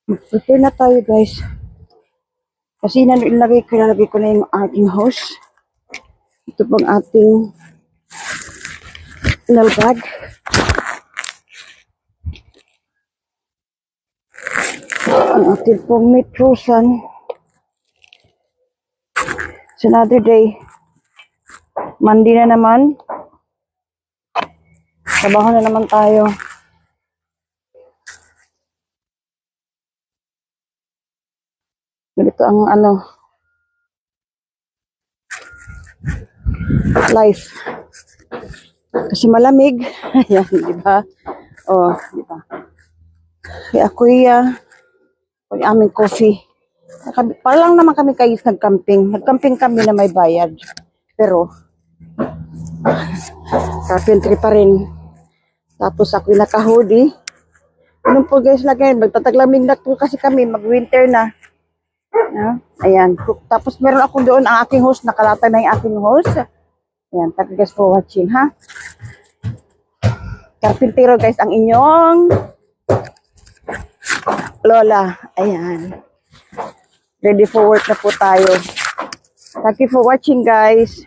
Prepare na tayo guys. Kasi nilalagay ko na yung ating hose. Ito pong ating nail bag. Ang ating pong Metrosan. It's another day. Monday na naman. Trabaho na naman tayo. Ganito ang life. Kasi malamig. Ayan, di ba? Oh, di ba? Kaya ako'y yung aming coffee. Parang naman kami kayo nag-camping. Nag-camping kami na may bayad. Pero, carpentry pa rin. Tapos ako'y naka-hoodie. Ano po guys, lagi, magtataglamig na po kasi kami, mag-winter na. Ayan. Tapos meron ako doon ang aking host, nakalatay na yung aking host. Ayan, thank you guys for watching, ha? Carpintero guys, ang inyong lola. Ayan. Ready for work na po tayo. Thank you for watching guys.